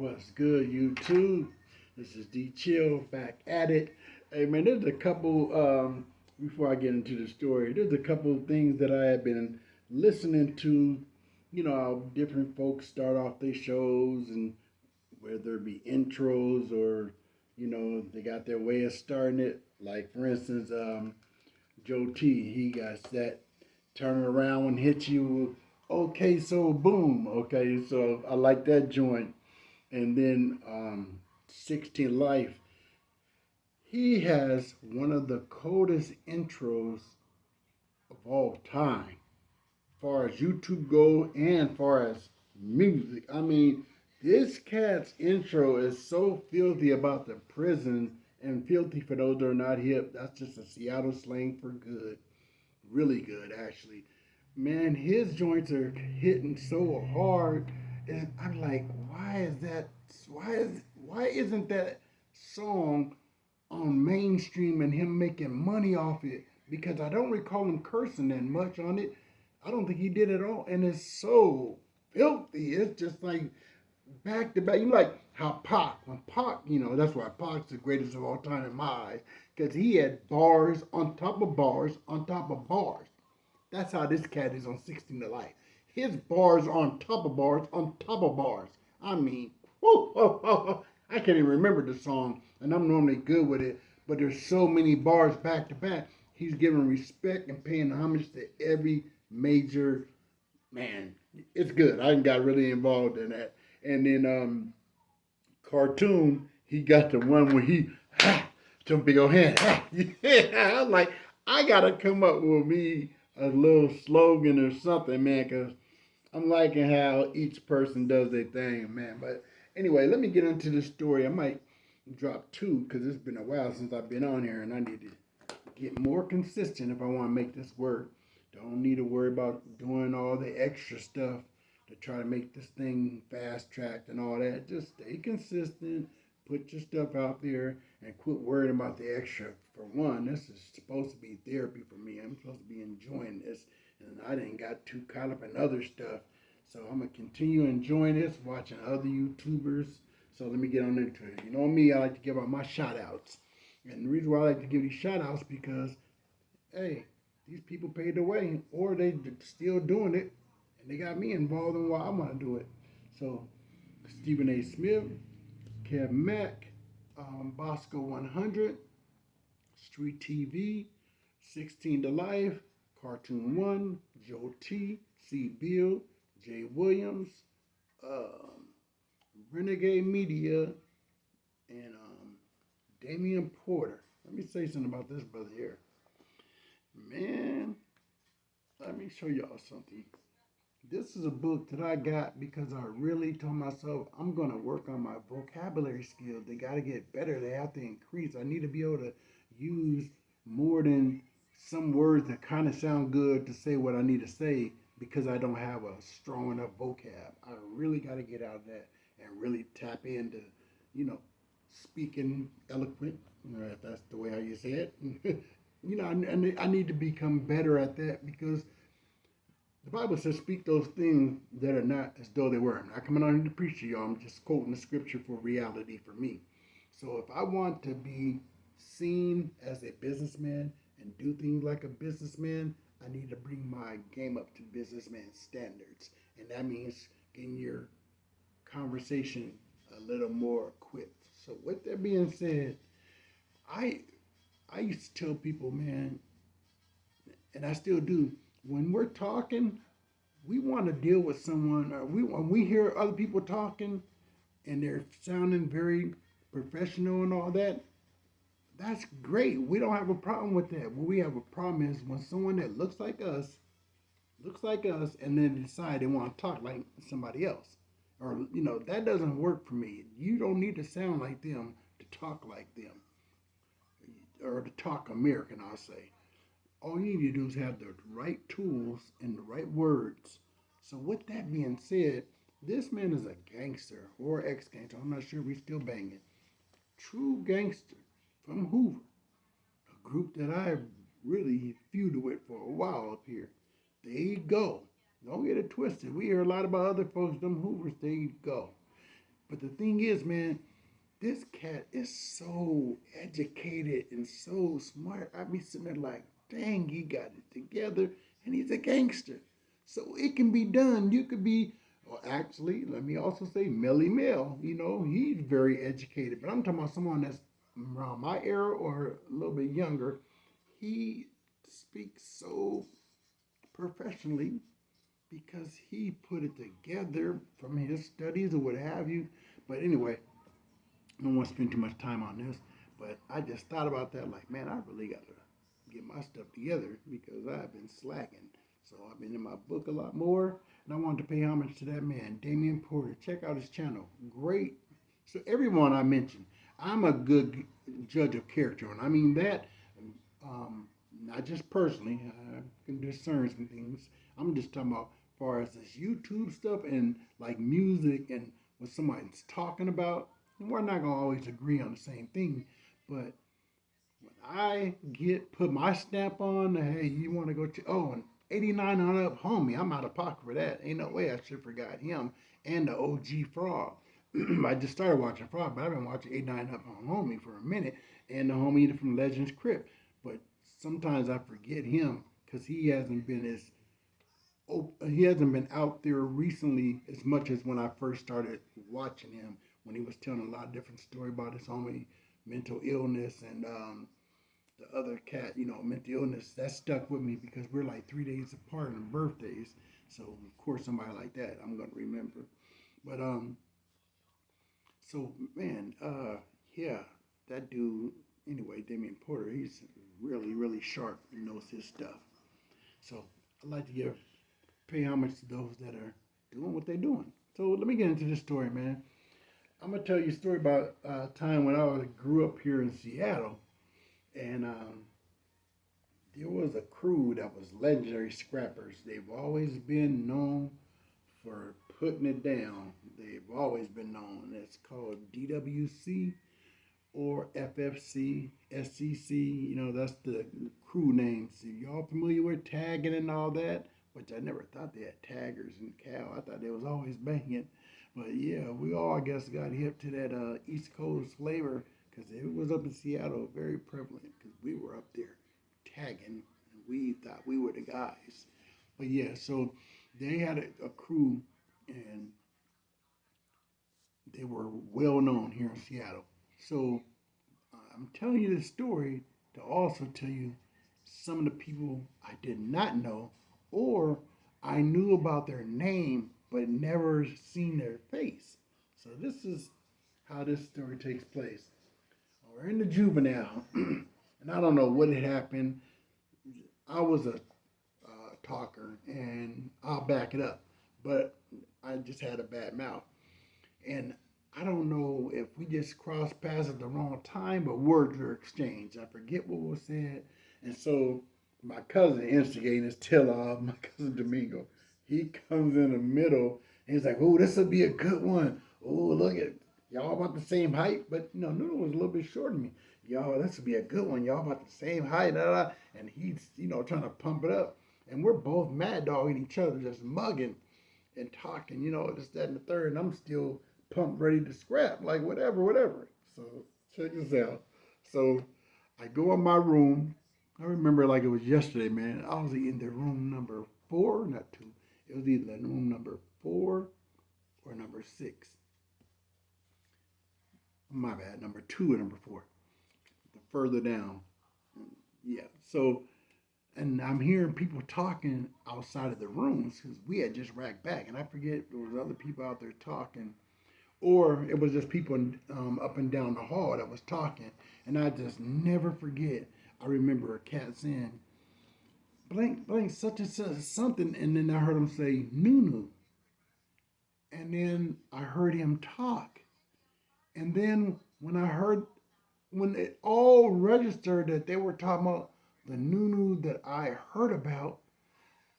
What's good, YouTube? This is D Chill back at it. Hey man, there's a couple. Before I get into the story, there's a couple of things that I have been listening to. You know how different folks start off their shows, and whether it be intros or they got their way of starting it. Like for instance, Joe T. He got that turn around and hit you. Okay, so boom. Okay, so I like that joint. And then 16 Life, he has one of the coldest intros of all time, far as YouTube go and far as music. I mean, this cat's intro is so filthy about the prison, and filthy for those that are not hip. That's just a Seattle slang for good, really good actually. Man, his joints are hitting so hard, and I'm like, why is that? Why isn't that song on mainstream and him making money off it? Because I don't recall him cursing that much on it. I don't think he did at all, and it's so filthy. It's just like back to back. You know, like how Pac, that's why Pac's the greatest of all time in my eyes, because he had bars on top of bars on top of bars. That's how this cat is on 16 to Life. His bars on top of bars on top of bars. I mean, whoo, oh, oh, oh. I can't even remember the song, and I'm normally good with it, but there's so many bars back to back. He's giving respect and paying homage to every major man. It's good. I got really involved in that. And then cartoon, he got the one where he some big old hand. Yeah, I'm like, I gotta come up with me a little slogan or something, man, because I'm liking how each person does their thing, man. But anyway, let me get into the story. I might drop two because it's been a while since I've been on here, and I need to get more consistent if I want to make this work. Don't need to worry about doing all the extra stuff to try to make this thing fast tracked and all that. Just stay consistent, put your stuff out there, and quit worrying about the extra. For one, this is supposed to be therapy for me. I'm supposed to be enjoying this, and I didn't got too caught up in other stuff. So I'm gonna continue enjoying this, watching other YouTubers. So let me get on into it. You know me, I like to give out my shout outs. And the reason why I like to give these shout outs because hey, these people paid their way, or they still doing it, and they got me involved in why I want to do it. So Stephen A. Smith, Kev Mack, Bosco 100, Street TV, 16 to Life, Cartoon One, Joe T, C. Bill, Jay Williams, um, Renegade Media, and Damian Porter. Let me say something about this brother here. Man, let me show y'all something. This is a book that I got because I really told myself I'm going to work on my vocabulary skills. They got to get better. They have to increase. I need to be able to use more than some words that kind of sound good to say what I need to say because I don't have a strong enough vocab. I really got to get out of that and really tap into, you know, speaking eloquent, if that's the way how you say it. I need to become better at that because the Bible says, speak those things that are not as though they were. I'm not coming on here to preach to y'all. I'm just quoting the scripture for reality for me. So if I want to be seen as a businessman and do things like a businessman, I need to bring my game up to businessman standards. And that means getting your conversation a little more equipped. So with that being said, I I used to tell people, man, and I still do, when we're talking, we want to deal with someone, or when we hear other people talking and they're sounding very professional and all that, that's great. We don't have a problem with that. What we have a problem is when someone that looks like us, and then decide they want to talk like somebody else. Or, that doesn't work for me. You don't need to sound like them to talk like them, or to talk American, I'll say. All you need to do is have the right tools and the right words. So, with that being said, this man is a gangster or ex gangster. I'm not sure if he's still banging. True gangster from Hoover, a group that I really feuded with for a while up here. There you go. Don't get it twisted. We hear a lot about other folks, them Hoovers. There you go. But the thing is, man, this cat is so educated and so smart. I be sitting there like, dang, he got it together, and he's a gangster. So it can be done. You could be, well, actually, let me also say, Melly Mel. You know, he's very educated. But I'm talking about someone that's around my era or a little bit younger. He speaks so professionally because he put it together from his studies or what have you. But anyway, I don't want to spend too much time on this, but I just thought about that like, man, I really got to get my stuff together because I've been slacking. So I've been in my book a lot more, and I wanted to pay homage to that man, Damian Porter. Check out his channel. Great. So everyone I mentioned, I'm a good judge of character, and I mean that um, not just personally. I can discern some things. I'm just talking about as far as this YouTube stuff and like music and what somebody's talking about. We're not gonna always agree on the same thing, but when I get put my stamp on, hey, you want to go to and 89 on up, homie, I'm out of pocket for that. Ain't no way I should forgot him and the OG Frog. I just started watching Frog, but I've been watching 89 up on homie for a minute, and the homie from Legends Crypt. But sometimes I forget him because he hasn't been out there recently as much as when I first started watching him, when he was telling a lot of different story about his homie mental illness and the other cat, mental illness. That stuck with me because we're like 3 days apart on birthdays. So of course somebody like that I'm gonna remember. But so man, yeah, that dude. Anyway, Damian Porter, he's really really sharp and knows his stuff. So I'd like to pay homage to those that are doing what they're doing. So let me get into this story, man. I'm gonna tell you a story about a time when I grew up here in Seattle, and there was a crew that was legendary scrappers. They've always been known for putting it down. They've always been known. It's called DWC or FFC, SCC. That's the crew names. So y'all familiar with tagging and all that? Which I never thought they had taggers in Cal. I thought they was always banging. But yeah, we all, I guess, got hip to that East Coast flavor because it was up in Seattle very prevalent because we were up there tagging and we thought we were the guys. But yeah, so they had a crew and they were well known here in Seattle. So I'm telling you this story to also tell you some of the people I did not know or I knew about their name but never seen their face. So this is how this story takes place. We're in the juvenile, and I don't know what had happened. I was a talker, and I'll back it up, but I just had a bad mouth. And I don't know if we just crossed paths at the wrong time, but words were exchanged. I forget what was said. And so my cousin instigating his tail off, my cousin Domingo, he comes in the middle and he's like, oh, this will be a good one. Oh, look at y'all about the same height, but Nuno was a little bit shorter than me. Y'all, this will be a good one. Y'all about the same height, and he's trying to pump it up, and we're both mad dogging each other, just mugging and talking, this, that, and the third, and I'm still pumped, ready to scrap, like whatever, whatever. So check this out. So I go in my room. I remember like it was yesterday, man. I was in the room number 4, not 2. It was either room number 4 or number 6. My bad, number 2 or number 4. The further down. Yeah. So, and I'm hearing people talking outside of the rooms because we had just racked back, and I forget there was other people out there talking or it was just people up and down the hall that was talking, and I just never forget. I remember a cat saying, "Blank, blank, such and such something," and then I heard him say Nunu, and then I heard him talk, and then when it all registered that they were talking about the Nunu that I heard about.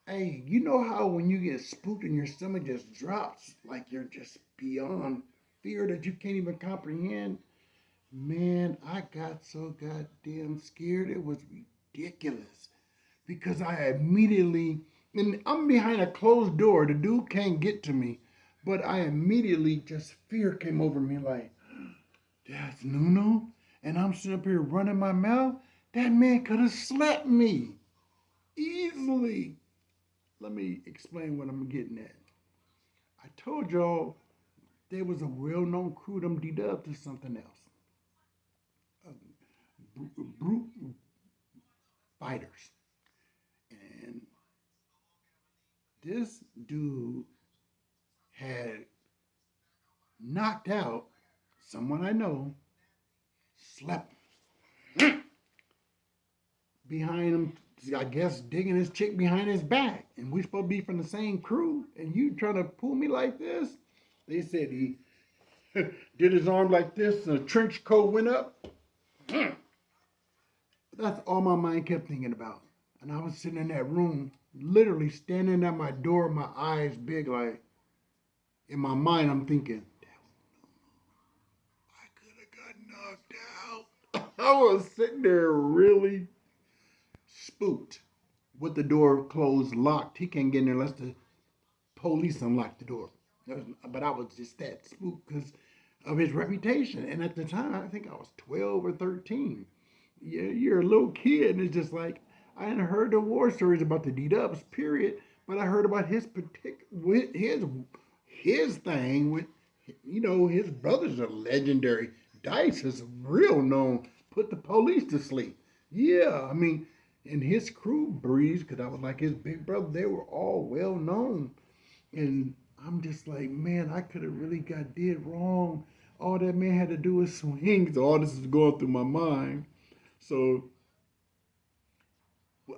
Hey, you know how when you get spooked and your stomach just drops like you're just beyond fear that you can't even comprehend? Man, I got so goddamn scared. It was ridiculous because I immediately, and I'm behind a closed door. The dude can't get to me, But I immediately just fear came over me like, that's Nuno. And I'm sitting up here running my mouth. That man could have slapped me easily. Let me explain what I'm getting at. I told y'all there was a well-known crew, them D-Dubs or something else. Brute fighters. And this dude had knocked out someone I know, slept behind him, I guess digging his chick behind his back. And we supposed to be from the same crew, and you trying to pull me like this? They said he did his arm like this, and a trench coat went up. That's all my mind kept thinking about. And I was sitting in that room, literally standing at my door, my eyes big, like in my mind, I'm thinking, I could have got knocked out. I was sitting there really spooked with the door closed, locked. He can't get in there unless the police unlock the door. But I was just that spooked because of his reputation. And at the time, I think I was 12 or 13. You're a little kid, and it's just like, I hadn't heard the war stories about the D-Dubs, period. But I heard about his particular, his thing with, his brothers are legendary. Dice is real known. Put the police to sleep. Yeah, I mean, and his crew, Breeze, because I was like his big brother, they were all well known. And I'm just like, man, I could have really got did wrong. All that man had to do was swing. So all this is going through my mind. So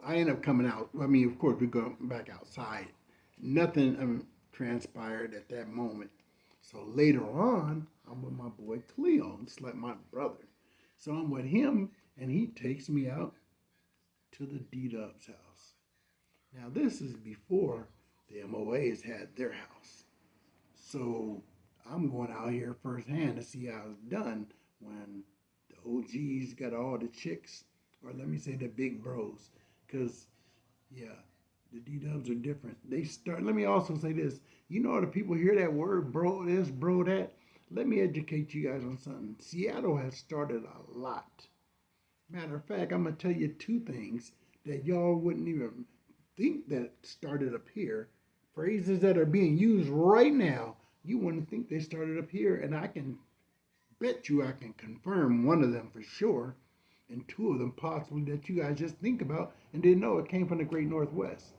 I end up coming out. I mean, of course, we go back outside. Nothing transpired at that moment. So later on, I'm with my boy Cleo, just like my brother. So I'm with him, and he takes me out to the D-Dub's house. Now, this is before the MOAs had their house. So I'm going out here firsthand to see how it's done when the OGs got all the chicks, or let me say the big bros. Because, yeah, the D-Dubs are different. They start, let me also say this. You know, the people hear that word, bro this, bro that. Let me educate you guys on something. Seattle has started a lot. Matter of fact, I'm going to tell you two things that y'all wouldn't even think that started up here. Phrases that are being used right now, you wouldn't think they started up here. And I can bet you I can confirm one of them for sure, and two of them possibly that you guys just think about and didn't know it came from the Great Northwest.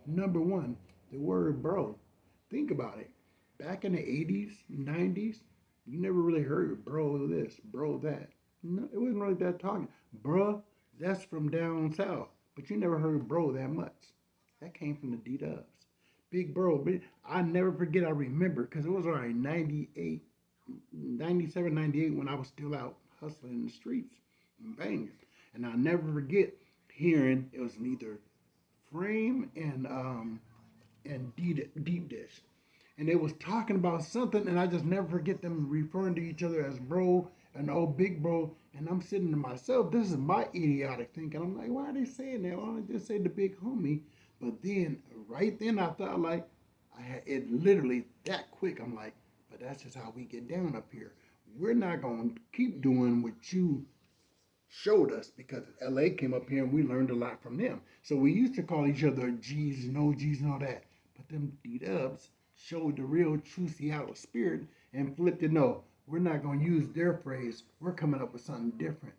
Number one, the word bro. Think about it. Back in the 80s, 90s, you never really heard bro this, bro that. No, it wasn't really that talking. Bruh, that's from down south. But you never heard bro that much. That came from the D-Dubs. Big bro. I never forget, I remember, because it was around 98, 97, 98 when I was still out hustling in the streets and banging. And I'll never forget hearing it was either Frame and Deep Dish, and they was talking about something, and I just never forget them referring to each other as bro and oh big bro. And I'm sitting to myself, this is my idiotic thinking. I'm like, why are they saying that? Why don't they just say the big homie? But then, right then, I thought like, I had it literally that quick. I'm like, but that's just how we get down up here. We're not gonna keep doing what you showed us because LA came up here and we learned a lot from them. So we used to call each other G's and OGs and all that. But them D-Dubs showed the real true Seattle spirit and flipped it. No, we're not going to use their phrase. We're coming up with something different.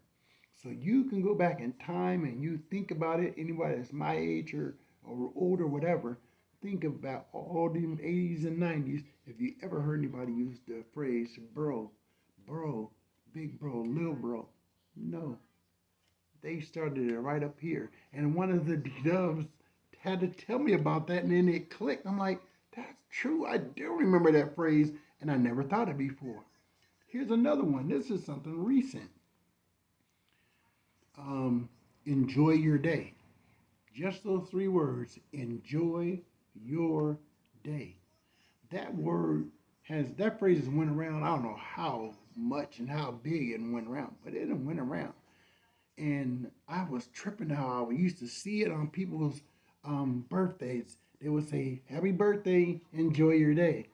So you can go back in time and you think about it. Anybody that's my age or older, whatever, think about all them 80s and 90s. If you ever heard anybody use the phrase bro, big bro, little bro, no, they started it right up here. And one of the D-Dubs had to tell me about that, and then it clicked. I'm like, that's true. I do remember that phrase, and I never thought it before. Here's another one. This is something recent. Um, enjoy your day. Just those three words. Enjoy your day. That word that phrase has went around. I don't know how much and how big it went around, but it went around. And I was tripping how I used to see it on people's birthdays. They would say, "Happy birthday, enjoy your day."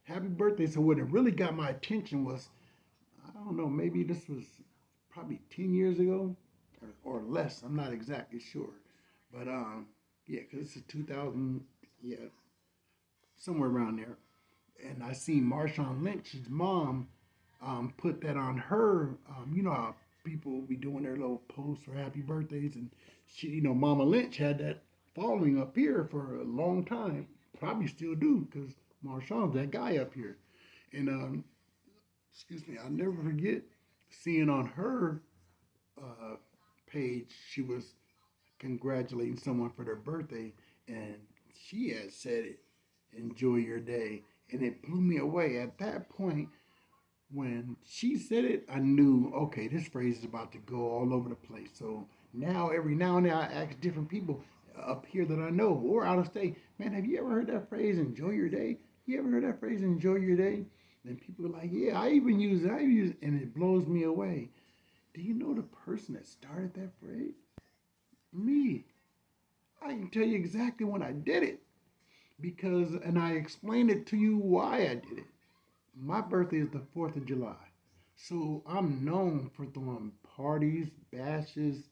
happy birthday. So what it really got my attention was, I don't know, maybe this was probably 10 years ago or less. I'm not exactly sure. But yeah, because it's a 2000, yeah, somewhere around there. And I seen Marshawn Lynch's mom put that on her. You know how people be doing their little posts for happy birthdays, and she, Mama Lynch had that following up here for a long time. Probably still do because Marshawn's that guy up here. And excuse me, I'll never forget seeing on her uh, page she was congratulating someone for their birthday, and she had said it, "Enjoy your day," and it blew me away. At that point, when she said it, I knew, okay, this phrase is about to go all over the place. So now, every now and then, I ask different people up here that I know or out of state, man, have you ever heard that phrase, enjoy your day? You ever heard that phrase, enjoy your day? And people are like, yeah, I even use it, and it blows me away. Do you know the person that started that phrase? Me. I can tell you exactly when I did it and I explained it to you why I did it. My birthday is the 4th of July. So I'm known for throwing parties, bashes.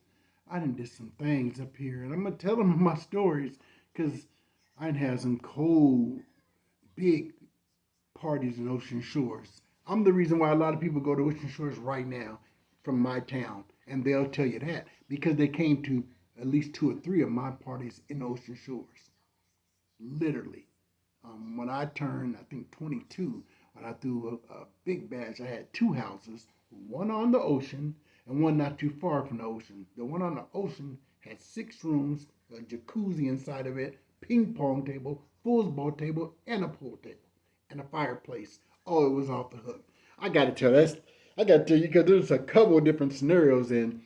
I done did some things up here, and I'm gonna tell them my stories because I done had some cold, big parties in Ocean Shores. I'm the reason why a lot of people go to Ocean Shores right now from my town, and they'll tell you that because they came to at least 2 or 3 of my parties in Ocean Shores, literally. When I turned, I think 22, when I threw a big bash, I had 2 houses, one on the ocean and one not too far from the ocean. The one on the ocean had 6 rooms, a jacuzzi inside of it, ping pong table, foosball table, and a pool table, and a fireplace. Oh, it was off the hook. I got to tell that's. I got to tell you because there's a couple of different scenarios, and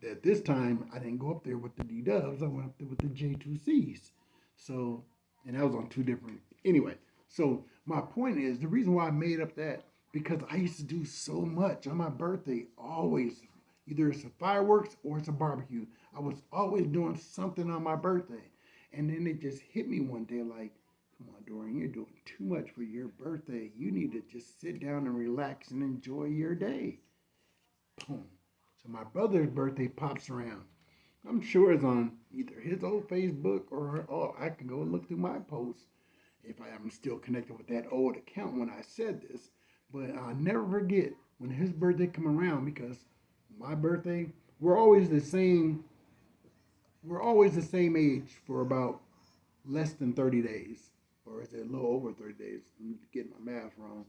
that this time I didn't go up there with the D Dubs. I went up there with the J2Cs. So, and that was on 2 different. Anyway, so my point is the reason why I made up that because I used to do so much on my birthday. Always, either it's a fireworks or it's a barbecue. I was always doing something on my birthday, and then it just hit me one day like, come on, Dorian, you're doing too much for your birthday. You need to just sit down and relax and enjoy your day. Boom. So my brother's birthday pops around. I'm sure it's on either his old Facebook or I can go look through my posts if I am still connected with that old account when I said this. But I'll never forget when his birthday come around because my birthday, we're always the same. We're always the same age for about less than 30 days, or is it a little over 30 days? I'm getting my math wrong.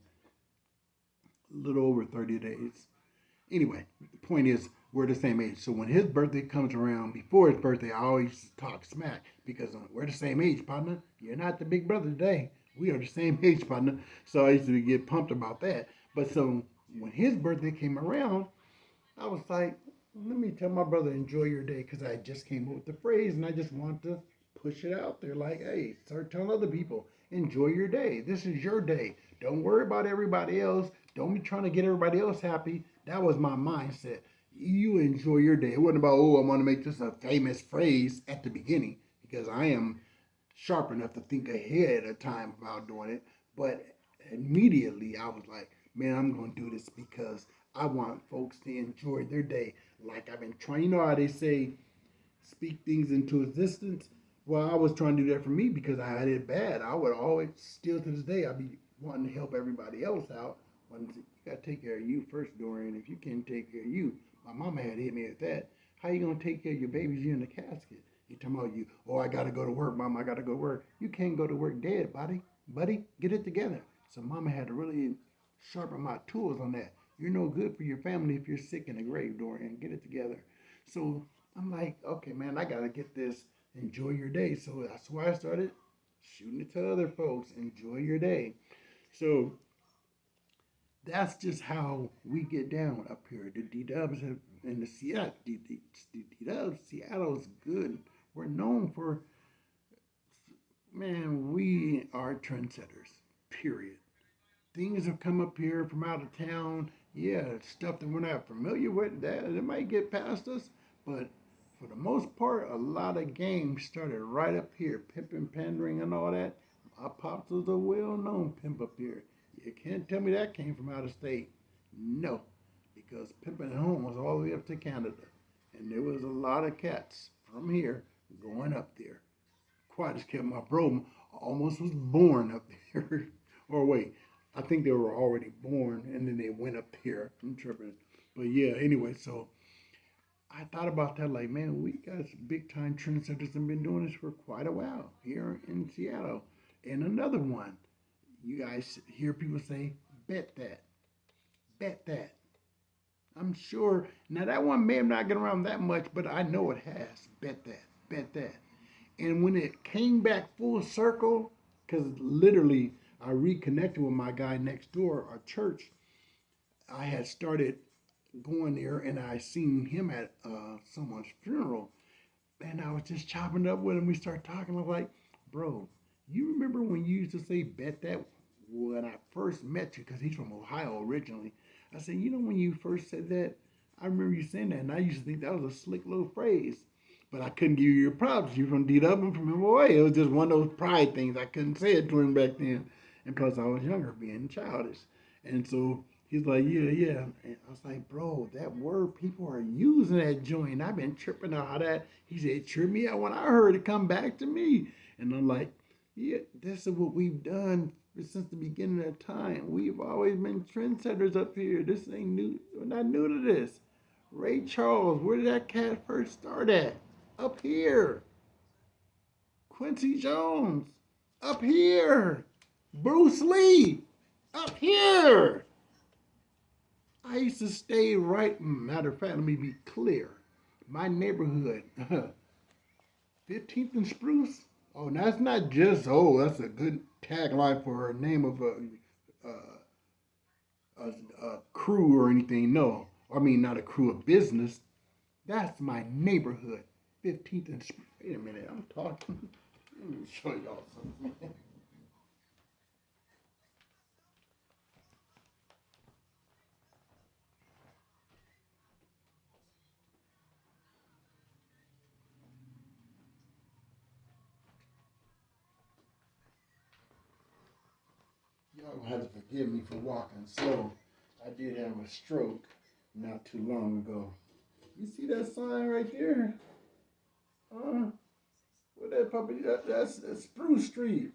A little over 30 days. Anyway, the point is, we're the same age. So when his birthday comes around, before his birthday, I always talk smack because we're the same age, partner. You're not the big brother today. We are the same age, partner. So I used to get pumped about that. But so when his birthday came around, I was like, let me tell my brother, enjoy your day, because I just came up with the phrase and I just want to push it out there. Like, hey, start telling other people, enjoy your day. This is your day. Don't worry about everybody else. Don't be trying to get everybody else happy. That was my mindset. You enjoy your day. It wasn't about, oh, I want to make this a famous phrase at the beginning, because I am sharp enough to think ahead of time about doing it. But immediately I was like, man, I'm going to do this because I want folks to enjoy their day like I've been trying. You know how they say, speak things into existence? Well, I was trying to do that for me because I had it bad. I would always, still to this day, I'd be wanting to help everybody else out. You got to take care of you first, Dorian. If you can't take care of you, my mama had hit me with that. How you going to take care of your babies? You in the casket. You talking about you, oh, I got to go to work, mama, I got to go to work. You can't go to work dead, buddy. Buddy, get it together. So mama had to really sharpen my tools on that. You're no good for your family if you're sick in the grave, Dorian. Get it together. So I'm like, okay, man, I gotta get this. Enjoy your day. So that's why I started shooting it to other folks. Enjoy your day. So that's just how we get down up here. The D Dubs have in the Seattle. D Dubs, Seattle's good. We're known for, man. We are trendsetters. Period. Things have come up here from out of town. Yeah, stuff that we're not familiar with, that it might get past us, but for the most part, a lot of games started right up here, pimping, pandering, and all that. My pops was a well-known pimp up here. You can't tell me that came from out of state. No, because Pimpin' Home was all the way up to Canada, and there was a lot of cats from here going up there. Quite as kept my bro almost was born up there. Or wait, I think they were already born and then they went up there. I'm tripping. But yeah, anyway, so I thought about that like, man, we got big time trendsetters and been doing this for quite a while here in Seattle. And another one, you guys hear people say, bet that, bet that. I'm sure, now that one may have not get around that much, but I know it has. Bet that, bet that. And when it came back full circle, because literally I reconnected with my guy next door, our church, I had started going there and I seen him at someone's funeral. And I was just chopping up with him. We started talking. I was like, bro, you remember when you used to say bet that when I first met you? Because he's from Ohio originally. I said, you know, when you first said that, I remember you saying that. And I used to think that was a slick little phrase. But I couldn't give you your props. You from D Dub and from MOA. It was just one of those pride things. I couldn't say it to him back then. And plus, I was younger, being childish. And so he's like, yeah, yeah. And I was like, bro, that word people are using that joint. I've been tripping out how that. He said, tripped me out when I heard it come back to me. And I'm like, yeah, this is what we've done since the beginning of time. We've always been trendsetters up here. This ain't new. We're not new to this. Ray Charles, where did that cat first start at? Up here. Quincy Jones. Up here. Bruce Lee. Up here. I used to stay right. Matter of fact, let me be clear. My neighborhood, 15th and Spruce. Oh, that's not just, oh, that's a good tagline for a name of a crew or anything. No, I mean, not a crew of business. That's my neighborhood. 15th and Spruce. Wait a minute, I'm talking. Let me show y'all something. Y'all gonna have to forgive me for walking slow. I did have a stroke not too long ago. You see that sign right there? What that puppy? That's Spruce Street,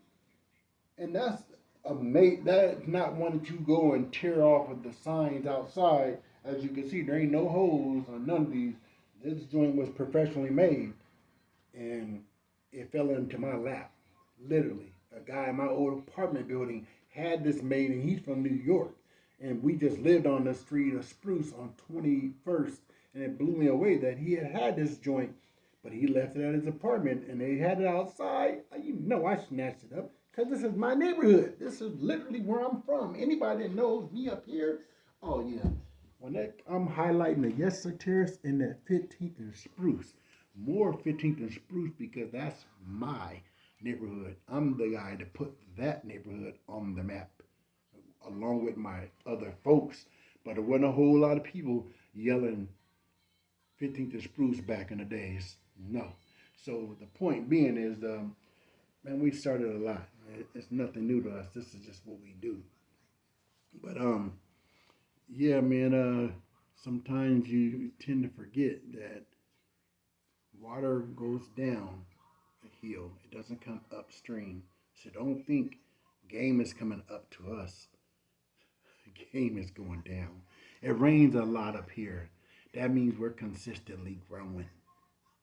and that's a mate. That's not one that you go and tear off of the signs outside. As you can see, there ain't no holes on none of these. This joint was professionally made, and it fell into my lap. Literally, a guy in my old apartment building had this made, and he's from New York. And we just lived on the street of Spruce on 21st, and it blew me away that he had had this joint, but he left it at his apartment, and they had it outside. You know, I snatched it up because this is my neighborhood. This is literally where I'm from. Anybody that knows me up here, oh yeah. When that, I'm highlighting the Yes Sir Terrace and that 15th and Spruce. More 15th and Spruce because that's my neighborhood. I'm the guy to put that neighborhood on the map along with my other folks. But there wasn't a whole lot of people yelling 15th and Spruce back in the days. No. So the point being is, man, we started a lot. It's nothing new to us. This is just what we do. But yeah, man. Sometimes you tend to forget that water goes down a hill. It doesn't come upstream. So don't think game is coming up to us. Game is going down. It rains a lot up here. That means we're consistently growing.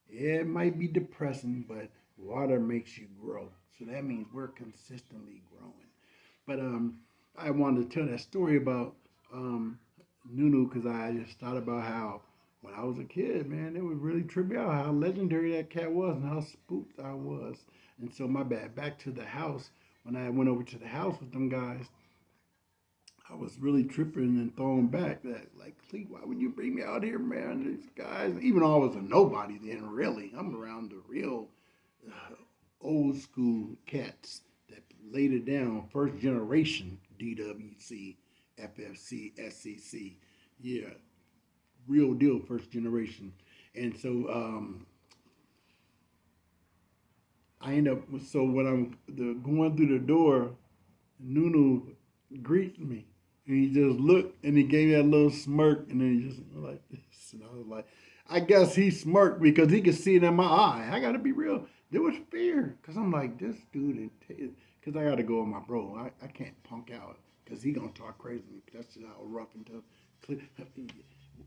It might be depressing, but water makes you grow. So that means we're consistently growing. But I wanted to tell that story about Nunu because I just thought about how when I was a kid, man, it would really trip me out how legendary that cat was and how spooked I was. And so my bad. Back to the house. When I went over to the house with them guys, I was really tripping and throwing back that, like, Cleve, why would you bring me out here, man? These guys, even though I was a nobody then, really, I'm around the real uh, old school cats that laid it down, first generation DWC, FFC, SCC. Yeah, real deal, first generation. And so I end up, so when I'm going through the door, Nunu greets me. And he just looked and he gave me that little smirk and then he just like this. And I was like, I guess he smirked because he could see it in my eye. I gotta be real. There was fear. Cause I'm like, this dude, cause I gotta go with my bro. I can't punk out. Cause he gonna talk crazy. That's just how rough and tough.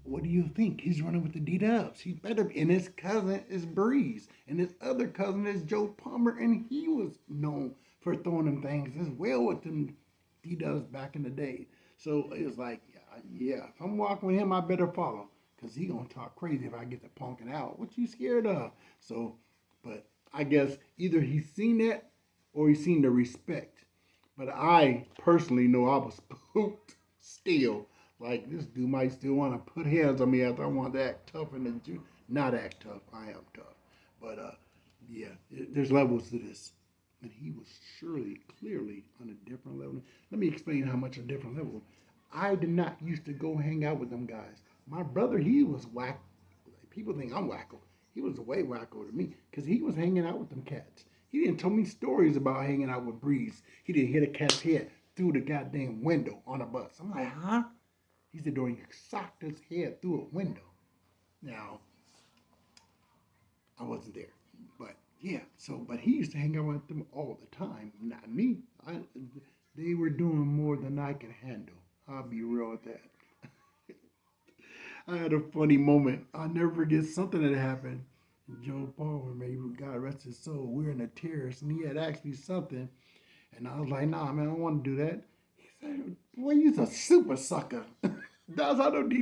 What do you think? He's running with the D-Dubs. He's better. And his cousin is Breeze. And his other cousin is Joe Palmer. And he was known for throwing them things as well with them D-Dubs back in the day. So it was like, yeah, if I'm walking with him, I better follow. Because he going to talk crazy if I get to punking out. What you scared of? So, but I guess either he's seen that or he's seen the respect. But I personally know I was spooked still. Like this dude might still want to put hands on me after I want to act tough and then not act tough. I am tough, but yeah, there's levels to this, and he was surely clearly on a different level. Let me explain how much a different level. I did not used to go hang out with them guys. My brother, he was whack. People think I'm wacko. He was way wacko to me because he was hanging out with them cats. He didn't tell me stories about hanging out with Breeze. He didn't hit a cat's head through the goddamn window on a bus. I'm like, huh? He said, during you socked his head through a window. Now, I wasn't there. But yeah, but he used to hang out with them all the time. Not me. They were doing more than I could handle. I'll be real with that. I had a funny moment. I'll never forget something that happened. Joe Palmer, maybe God rest his soul. We were in a terrace and he had asked me something. And I was like, nah, man, I don't want to do that. He said, boy, you's a super sucker. That's how I know